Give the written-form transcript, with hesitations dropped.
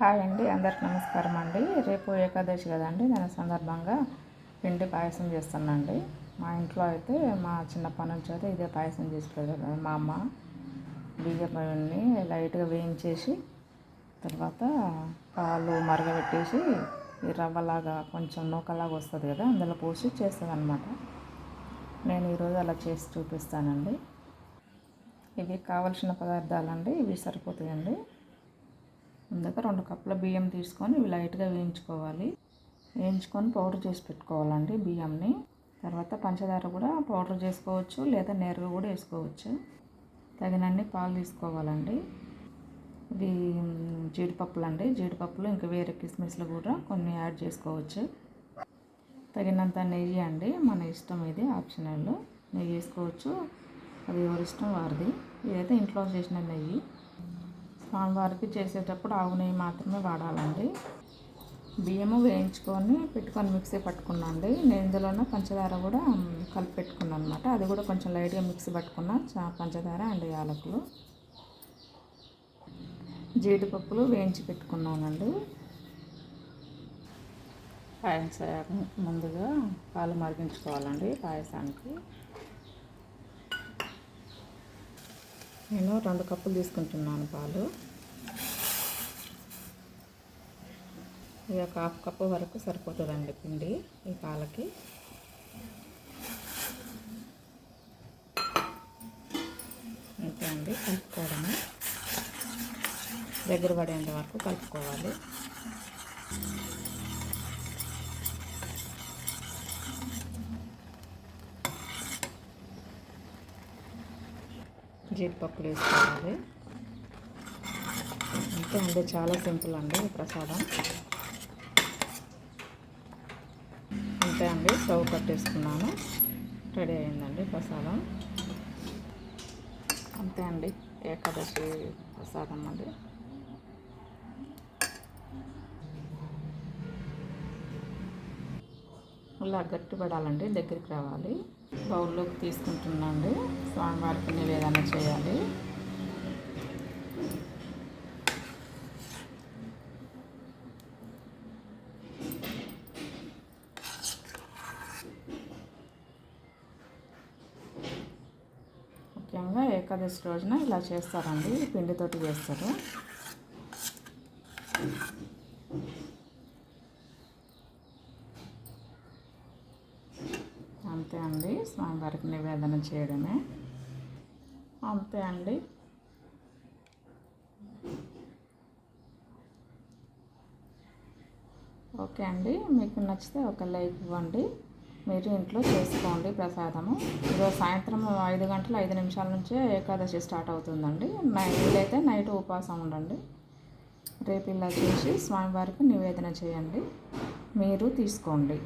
Hi అండి, అందరికి నమస్కారం అండి. రేపు ఏకాదశి కదండి, దాని సందర్భంగా పిండి పాయసం చేస్తానండి. మా ఇంట్లో అయితే మా చిన్నప్పటి నుంచి అయితే ఇదే పాయసం చేసి పెడతారు. మా అమ్మ బియ్యంని లైట్గా వేయించేసి తర్వాత పాలు మరగబెట్టేసి ఈ రవ్వలాగా కొంచెం నూకలాగా వస్తుంది కదా, అందులో పోసి చేస్తుంది అనమాట. నేను ఈరోజు అలా చేసి చూపిస్తానండి. ఇవి కావలసిన పదార్థాలండి, ఇవి సరిపోతాయండి. ముందుగా 2 కప్పుల బియ్యం తీసుకొని ఇవి లైట్గా వేయించుకొని పౌడర్ చేసి పెట్టుకోవాలండి బియ్యంని. తర్వాత పంచదార కూడా పౌడర్ చేసుకోవచ్చు, లేదా నేరుగా కూడా వేసుకోవచ్చు. తగినన్ని పాలు తీసుకోవాలండి. ఇవి జీడిపప్పులు అండి, జీడిపప్పులు ఇంకా వేరే కిస్మిస్లు కూడా కొన్ని యాడ్ చేసుకోవచ్చు. తగినంత నెయ్యి అండి, మన ఇష్టం, ఇది ఆప్షనల్. నెయ్యి వేసుకోవచ్చు, అది ఎవరి ఇష్టం వారిది. ఇదైతే ఇంట్లో చేసిన నెయ్యి. స్వామివారికి చేసేటప్పుడు ఆవు నెయ్యి మాత్రమే వాడాలండి. బియ్యము వేయించుకొని పెట్టుకొని మిక్సీ పట్టుకున్నాండి. నేను ఇందులోనే పంచదార కూడా కలిపి పెట్టుకున్నాను అనమాట. అది కూడా కొంచెం లైట్గా మిక్సీ పట్టుకున్న పంచదార అండ్ యాలకులు. జీడిపప్పులు వేయించి పెట్టుకున్నానండి. పాయసం ముందుగా పాలు మరిగించుకోవాలండి. పాయసానికి నేను 2 కప్పులు తీసుకుంటున్నాను పాలు. ఇక 1/2 కప్పు వరకు సరిపోతుందండి పిండి ఈ పాలకి. అంతే అండి, కలుపుకోవడము దగ్గర పడేంత వరకు కలుపుకోవాలి. జీడిపప్పులు వేసుకోవాలి. అంతే అండి, చాలా సింపుల్ అండి ఈ ప్రసాదం. అంతే అండి, స్టవ్ కట్టేసుకున్నాను. రెడీ అయిందండి ప్రసాదం. అంతే అండి, ఏకాదశి ప్రసాదం అండి. ఇలా గట్టిపడాలండి, దగ్గరికి రావాలి. బౌల్లోకి తీసుకుంటున్నాండి. స్వామివారికి నివేదన చేయాలి. ముఖ్యంగా ఏకాదశి రోజున ఇలా చేస్తారండి, పిండితోటి చేస్తారు. అంతే అండి, స్వామివారికి నివేదన చేయడమే. అంతే అండి. ఓకే అండి, మీకు నచ్చితే ఒక లైక్ ఇవ్వండి. మీరు ఇంట్లో చేసుకోండి ప్రసాదము. ఈరోజు సాయంత్రం 5 గంటల 5 నిమిషాల నుంచే ఏకాదశి స్టార్ట్ అవుతుందండి. వీలైతే నైట్ ఉపవాసం ఉండండి. రేపు ఇలా చేసి స్వామివారికి నివేదన చేయండి, మీరు తీసుకోండి.